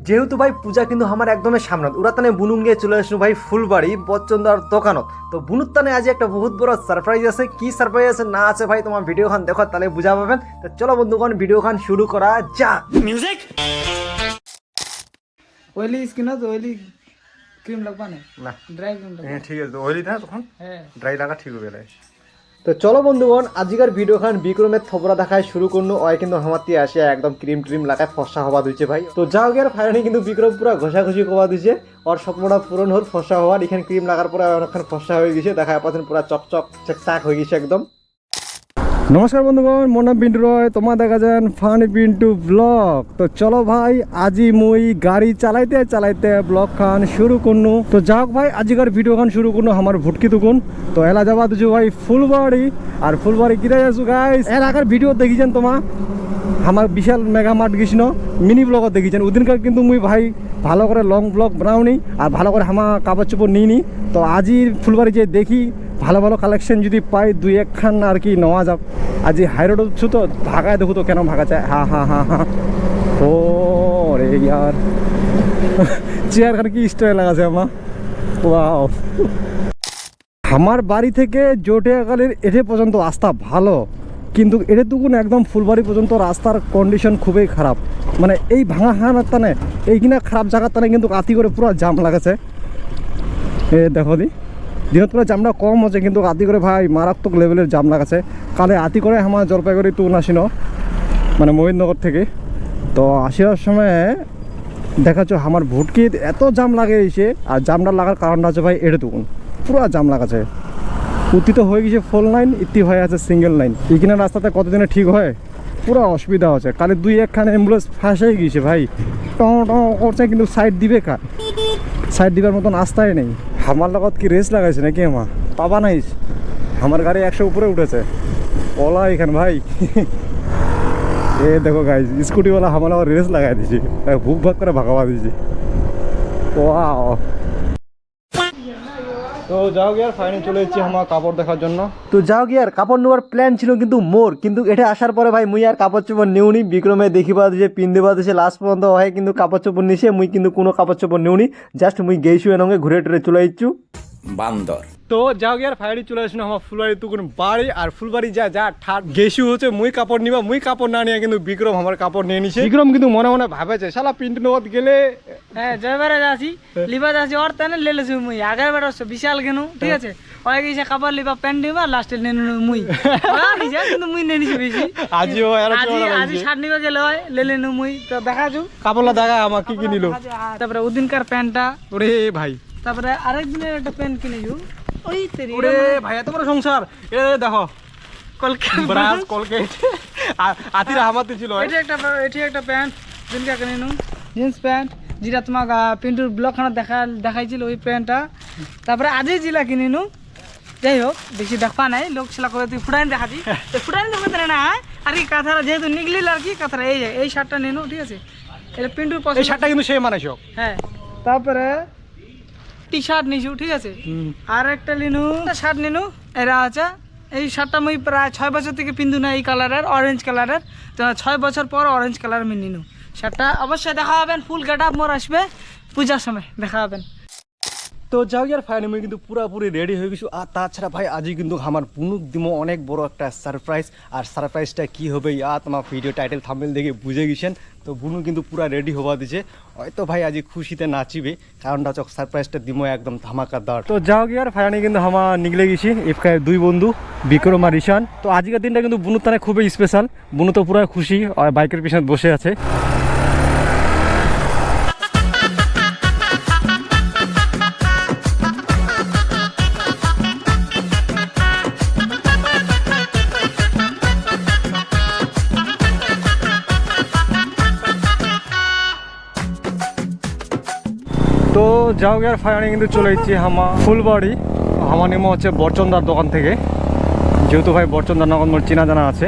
যেহেতু ভাই পূজা কিন্তু আমার একদমই সামনে উড়াতানে বুনুন গিয়ে চলে আসলো ভাই ফুলবাড়ি বচ্চন্দার দোকানত। তো বুনুত্তানে আজ একটা বহুত বড় সারপ্রাইজ আছে। কি সারপ্রাইজ আছে না আছে ভাই তোমার ভিডিও খান দেখো তাহলে বুঝা পাবেন। তো চলো বন্ধুগণ ভিডিও খান শুরু করা যাক। মিউজিক ऑयली स्किन है तो ऑयली क्रीम लगवा नहीं না ड्राई क्रीम लगवा হ্যাঁ ঠিক আছে অয়েলি না তখন है ড্রাই লাগা ঠিক হবে রে। তো চলো বন্ধুগণ আজকের ভিডিও খান বিক্রমের থবরা দেখায় শুরু করলো। ওই কিন্তু হামাতি আসে একদম ক্রিম ট্রিম লাগায় ফর্সা হওয়া দিচ্ছে ভাই। তো যাও গিয়ে ফাইনালি কিন্তু বিক্রম পুরো ঘষাঘষি হওয়া দিচ্ছে। ওর স্বপ্নটা পূরণ হল ফর্সা হওয়ার। এখানে ক্রিম লাগার পরে অনেকক্ষণ ফর্সা হয়ে গেছে। দেখা পাচ্ছেন পুরো চকচক চাক হয়ে গেছে একদম। নমস্কার বন্ধুগণ, মোর নাম পিন্টু রয়, তোমার দেখা যান ফানি পিন্টু ব্লগ। তো চলো ভাই আজি মুই গাড়ি চালাইতে চালাইতে ব্লগ খান শুরু করনু। তো যাক ভাই আজিকার ভিডিও খান শুরু করনু আমার ভুটকি তুকুন। তো এলা যাবা দুজু ভাই ফুলবাড়ি। আর ফুলবাড়ি কিরা আছো গাইস, এর আগের ভিডিও দেখিছেন তোমার আমার বিশাল মেগা মার্ট গেছিল মিনি ব্লগত দেখিছেন। ওদিনকার কিন্তু মুই ভাই ভালো করে লং ব্লগ বানাওনি আর ভালো করে আমার কাপড় চোপড় নিইনি। তো আজি ফুলবাড়ি যে দেখি ভালো ভালো কালেকশন যদি পাই দুই একখান আর কি নেওয়া যাক। আজি হাইরোড হচ্ছু তো ভাগায় দেখো তো কেন ভাগা চায়। হা হা হা হা ও রে ইয়ার চেয়ার খান কি স্টাইল লাগাছে আমার। ওয়াও, আমার বাড়ি থেকে জটিয়াখালীর এটে পর্যন্ত রাস্তা ভালো, কিন্তু এটে তুকুন একদম ফুলবাড়ি পর্যন্ত রাস্তার কন্ডিশন খুবই খারাপ। মানে এই ভাঙা হানার টানে এইখানে খারাপ জায়গার টানে কিন্তু রাতি করে পুরো জাম লাগাছে। এ দেখো দি দিনত করে জামটা কম হচ্ছে কিন্তু রাতি করে ভাই মারাত্মক লেভেলের জাম লাগাছে। কালে রাতি করে আমার জলপাইগুড়ি তুন আসিনো মানে মহিনগর থেকে। তো আসার সময় দেখাচ্ছ আমার ভুটকি এত জাম লাগিয়েছে। আর জামটা লাগার কারণটা হচ্ছে ভাই এটা তুকুন পুরো জাম লাগাছে। উত্তি তো হয়ে গেছে ফোর লাইন, ইতি হয়ে আছে সিঙ্গেল লাইন। এইখানে রাস্তাতে কতদিনে ঠিক হয় পুরো অসুবিধা হচ্ছে। কালে দুই একখান অ্যাম্বুলেন্স ফাঁসেই গিয়েছে ভাই, টঁ টঁ করছে কিন্তু সাইড দিবে কার, সাইড দিবার মতন রাস্তায় নেই। আমার লগত কি রেস লাগাইছে নাকি আমার পাবা নাই। আমার গাড়ি 100 উপরে উঠেছে ওলা এখানে ভাই। এ দেখো গাইজ স্কুটিওয়ালা আমার আবার রেস লাগাই দিয়েছি, বুক ভাগ করে ভাগাবা দিয়েছি। ওয়াও, তো যাও গিয়ার ফাইনালি চলে এসেছি আমার কাপড় দেখার জন্য। তো যাও গিয়ার কাপড় নেওয়ার প্ল্যান ছিল কিন্তু মোর, কিন্তু এটা আসার পরে ভাই মুই আর কাপড় চোপড় নিউনি। বিক্রমে দেখিবা দিয়েছে পিন্দিবা দিয়েছে লাস্ট পর্যন্ত হয় কিন্তু কাপড় চোপড় নিছে। মুই কিন্তু কোনো কাপড় চোপড় নিউনি, জাস্ট মুই গেইছু এনঙ্গে ঘুরে টুরে চলে যাচ্ছু বান্দর। তো যাও গিয়ার ফাইনালি চলে আসুন আমার ফুলবাড়ি তুকুন বাড়ি। আর ফুলবাড়ি যা যা ঠাট গেছু হচ্ছে মুই কাপড় নিবা, মুই কাপড় না নিয়ে কিন্তু বিক্রম আমার কাপড় নিয়ে নিছে। বিক্রম কিন্তু মনে মনে ভাবেছে শালা পিন্টু নগদ গেলে হ্যাঁ জয়বারে যাচ্ছি লিবা যাচ্ছি ওর তানে লে লেছি মুই আগের বার বিশাল কেন ঠিক আছে ওই গেছে কাপড় লিবা প্যান্ট নিবা লাস্টে নে মুই নিছে কিন্তু মুই নে নিছি বেশি। আজিও আজি শার্ট নিবা গেলে হয় লে নু মুই। তো দেখাছু কাপড়লা দেখা আমার কি কি নিল। তারপরে ওদিনকার প্যান্টটা ওরে ভাই, তারপরে আরেক দিনের একটা প্যান্ট কিনেছু। ওই তেরি ওরে ভাই এত বড় সংসার। এ দেখো কলকাতা ব্রাশ কলগেট আতিরা হামাতে ছিল। এটি একটা প্যান্ট দিনকা কিনে নু জিন্স প্যান্ট যেটা তোমাক পিন্টুর ব্লগ খানা দেখাইছিল ওই প্যান্টটা। তারপরে আজই জিলা কিনে নু। যাই হোক বেশি দেখা নাই লোক ছিল করে তুই ফুটাইন দেখাছি ফুটাইন দেখাতে না আর কি কাঁথারা যেহেতু নিগলিল আর কি কাঁথারা এই শার্টটা নিনু ঠিক আছে। এটা পিন্টুর পছন্দ। এই শার্টটা কিন্তু সেই মানাইছো। হ্যাঁ তারপরে টি শার্ট নিছু ঠিক আছে। আর একটা লিনু শার্ট নিনু এরা আছে। এই শার্টটা মুই প্রায় 6 বছর থেকে পিন্ধু না এই কালারের অরেঞ্জ কালারের। তো 6 বছর পর অরেঞ্জ কালার আমি নিনু শার্টটা। অবশ্যই দেখা হবেন ফুল গেট আপ মোর আসবে পূজার সময় দেখা হবেন। তো যাও ইয়ার ফাইনালি আমি কিন্তু পুরোপুরি রেডি হয়ে গেছি। আর তাছাড়া ভাই আজই কিন্তু আমার বুনুক দিমো অনেক বড় একটা সারপ্রাইজ। আর সারপ্রাইজটা কি হবে তোমার ভিডিও টাইটেল থাম্বনেল দেখে বুঝে গেছেন। তো বুনু কিন্তু পুরো রেডি হওয়া দিছে, হয়তো ভাই আজ খুশিতে নাচিবে কারণটা হচ্ছে সারপ্রাইজটা দিমো একদম ধামাকাদার। তো যাও গিয়ার ফাইনালি কিন্তু আমার নিগলে গেছি এফকায়ের দুই বন্ধু বিক্রম আর ঈশান। তো আজকের দিনটা কিন্তু বুনুর তানে খুবই স্পেশাল। বুনু তো পুরো খুশি আর বাইকের পিছনে বসে আছে। তো যাও গিয়ার ফাইনালি কিন্তু চলে এসেছি আমার ফুলবাড়ি। আমার নেমো হচ্ছে বরচন্দার দোকান থেকে, যেহেতু ভাই বরচন্দার নগর মোর চেনা জানা আছে।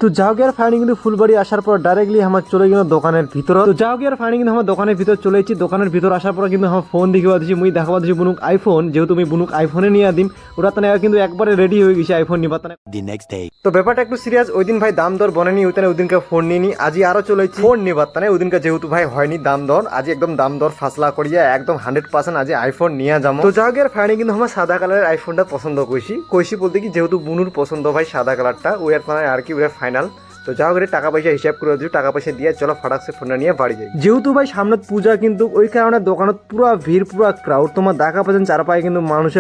তো যাও গিয়ে ফাইনালি কিন্তু ফুলবাড়ি আসার পর ডাইরেক্টলি আমার চলে গেল দোকানের ভিতর। তো যাও গিয়ে ফাইনালি কিন্তু আমার দোকানের ভিতর চলে এসেছি। দোকানের ভিতর আসার পর কিন্তু আমার ফোন দেখিয়ে দিচ্ছি, মুই দেখাবা দিচ্ছি বুনুক আইফোন, যেহেতু আমি বুনুক আইফোনে নিয়ে দিম, ওরা তানে কিন্তু একবারে রেডি হয়ে গেছে আইফোন নিবা তানে। তো ব্যাপারটা একটু সিরিয়াস, ওই দিন ভাই দাম দর বনেনি, ওই দিনকে ফোন নিয়ে নি, আজ আরো চলে এসেছি ফোন নিবার তানে। ওই দিনকে যেহেতু ভাই হয়নি দাম দর, আজ একদম দাম দর ফাসলা করিয়া একদম 100% আজ আইফোন নিয়ে যাবো। তো যাও গিয়ে ফাইনালি কিন্তু আমার সাদা কালারের আইফোনটা পছন্দ কইছি বলতে কি যেহেতু বুনুর পছন্দ ভাই সাদা কালারটা, ওই আর কি ওই ফাইনাল। তো যাও করে টাকা পয়সা হিসাব করে দিও, টাকা পয়সা দিয়ে চলো ফটাকসে ফোনটা নিয়ে বাড়ি যাই। যেহেতু ভাই সামনে পূজা, কিন্তু ওই কারণে দোকানত পুরো ভিড়, পুরো ক্রাউড, তোমার দেখা পাচ্ছেন চারপাশে কিন্তু মানুষ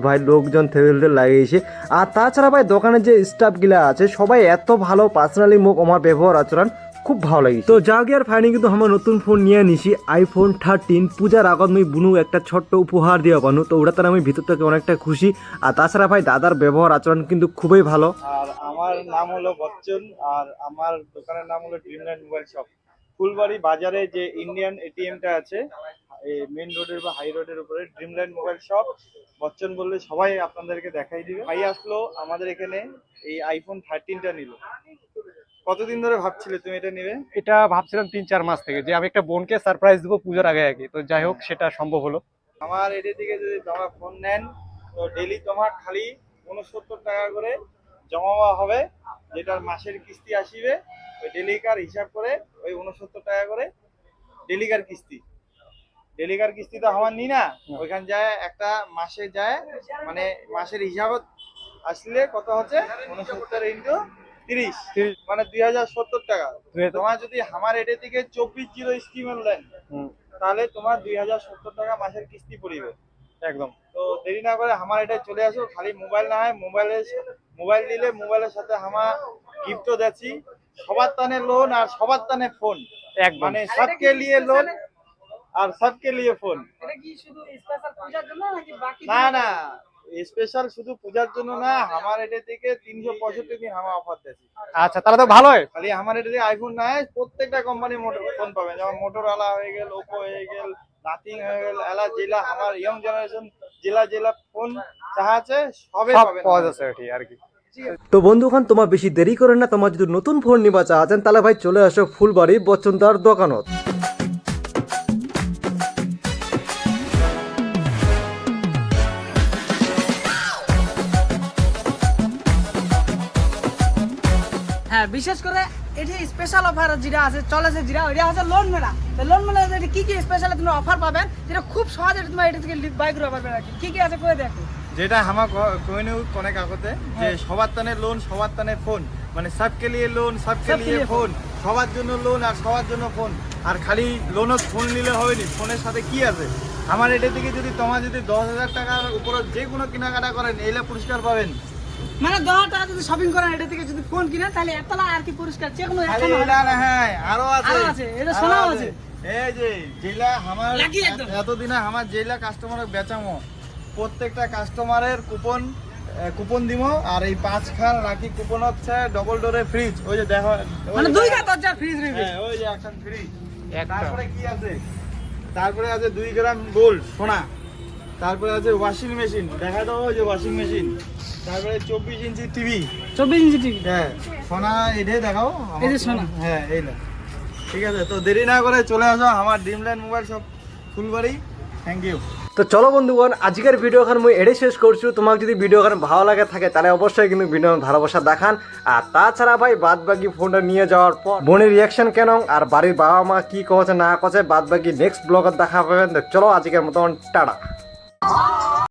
ভাই লোকজন থেলে লাগিয়েছে। আর তাছাড়া ভাই দোকানের যে স্টাফ গুলা আছে সবাই এত ভালো, পার্সোনালি মুখ আমার ব্যবহার আচরণ খুব ভালো লাগে। তো যাও গিয়ে ফাইনালি কিন্তু আমার নতুন ফোন নিয়ে নিছি আইফোন 13। পূজার আগত আমি বুনু একটা ছোট্ট উপহার দিয়ে পানু, তো ওটা তার আমি ভিতর থেকে অনেকটা খুশি। আর তাছাড়া ভাই দাদার ব্যবহার আচরণ কিন্তু খুবই ভালো। আর আমার নাম হলো বচ্চন, আর আমার দোকানের নাম হলো ড্রিমল্যান্ড মোবাইল শপ। ফুলবাড়ি বাজারে যে ইন্ডিয়ান এটিএমটা আছে এই মেন রোডের বা হাই রোডের উপরে ড্রিমল্যান্ড মোবাইল শপ, বচ্চন বললে সবাই আপনাদেরকে দেখাই দিবে। ভাই আসলো আমাদের এখানে, এই আইফোন 13টা নিল। কতদিন ধরে ভাবছিলে তুমি এটা নিবে? এটা ভাবছিলাম 3-4 মাস থেকে, যে আমি একটা বোনকে সারপ্রাইজ দেবো পূজার আগে আগে। তো যাই হোক, সেটা সম্ভব হলো। আমার এটা থেকে যদি তোমরা ফোন নেন তো ডেলি তোমার খালি 69 টাকা করে জমা হবে, যেটার মাসের কিস্তি আসিবে ওই ডেলিকার হিসাব করে ওই 69 টাকা করে ডেলিকার কিস্তি তো আমার নি না, ওইখান যায় একটা মাসে যায়, মানে মাসের হিসাব আসলে কত হচ্ছে 69 ইন্টু 30, মানে 2070 টাকা। তোমার যদি আমার এটা থেকে 24 স্কিমের নেন তাহলে তোমার 2070 টাকা মাসের কিস্তি পড়িবে একদম। তো দেরি না করে আমার এটা চলে আসো, খালি মোবাইল না হয় মোবাইল দিলে মোবাইলের সাথে আমার গিফটও দিচ্ছি, সবার তানে লোন আর সবার তানে ফোন, মানে সবকে লিয়ে লোন আর সবকে লিয়ে ফোন। এটা কি শুধু স্পেশাল পূজার জন্য নাকি বাকি? না স্পেশাল শুধু পূজার জন্য না, আমার এটা থেকে 365 দিন আমার অফার দিয়েছি। আচ্ছা, তাহলে তো ভালোই। খালি আমার এটা থেকে আইফোন না, প্রত্যেকটা কোম্পানি ফোন পাবেন, যেমন মোটরওয়ালা হয়ে গেল, ওপো হয়ে গেল, নাথিং হয়ে গেল, এলা জেলা আমার ইয়ং জেনারেশন জেলা ফোন যাহা আছে সবে সব পাবেন পাওয়া যাচ্ছে ঠিক আর কি। তো বন্ধুগণ, তোমার বেশি দেরি করেন না, তোমার যদি নতুন ফোন নিবা চাচ্ছেন তাহলে ভাই চলে আসো ফুলবাড়ি বচ্চনদার দোকানত। হ্যাঁ, বিশেষ করে এটি স্পেশাল অফার যেটা আছে চলেছে, যেটা ওইটা হচ্ছে লোন মেলা। তো লোন মেলা কি কি স্পেশাল তুমি অফার পাবেন, যেটা খুব সহজে তোমার এটা থেকে বাই করে পারবে আর কি কি আছে করে দেখো। যেটা আমার কইনে কোনে কাগজে যে সবার তানে লোন সবার তানে ফোন, মানে সবকে লিয়ে লোন সবকে লিয়ে ফোন, সবার জন্য লোন আর সবার জন্য ফোন। আর খালি লোনও ফোন নিলে হবে না, ফোনের সাথে কি আছে আমার এটা থেকে যদি তোমার যদি 10,000 টাকার উপরে যে কোনো কেনাকাটা করেন এইলে পুরস্কার পাবেন। মানে 10 টাকা যদি শপিং করেন এটা থেকে যদি ফোন কিনেন তাহলে এতলা আর কি পুরস্কার যে কোনো খালি এটা না, হ্যাঁ আরো আছে, এটা শোনাও আছে। এই যে জেলা আমার লাকি একদম। এতদিনে আমার জেলা কাস্টমারকে বেচামো, প্রত্যেকটা কাস্টমারের কুপন দিব। আর এই 5 খান লাকি কুপন হচ্ছে ডবল ডোরে ফ্রিজ, ওই যে দেখো মানে 2 খান দরজা ফ্রিজ রইবে। হ্যাঁ, ওই যে একখান ফ্রি। তারপরে কি আছে, তারপরে আছে 2 গ্রাম গোল্ড সোনা, তারপরে আছে ওয়াশিং মেশিন, দেখা দাও ওই যে ওয়াশিং মেশিন, তারপরে 24 ইঞ্চি টিভি, 24 ইঞ্চি টিভি। হ্যাঁ সোনা এটাই দেখাও, এই যে সোনা। হ্যাঁ এই না, ঠিক আছে। তো দেরি না করে চলে আসো আমার Dreamland mobile shop Phulbari. Thank you. তো চলো বন্ধুগণ, আজকের ভিডিওখান মুই এটাই শেষ করছি। তোমাকে যদি ভিডিওখান ভালো লাগে থাকে তাহলে অবশ্যই কিন্তু ভিডিও ভালোবাসা দেখান। আর তাছাড়া ভাই বাদ বাকি ফোনটা নিয়ে যাওয়ার পর বোনের রিয়াকশন কেন আর বাড়ির বাবা মা কি কছে না কছে বাদ বাকি নেক্সট ব্লগে দেখা পাবেন। তো চলো আজকের মতন টাটা।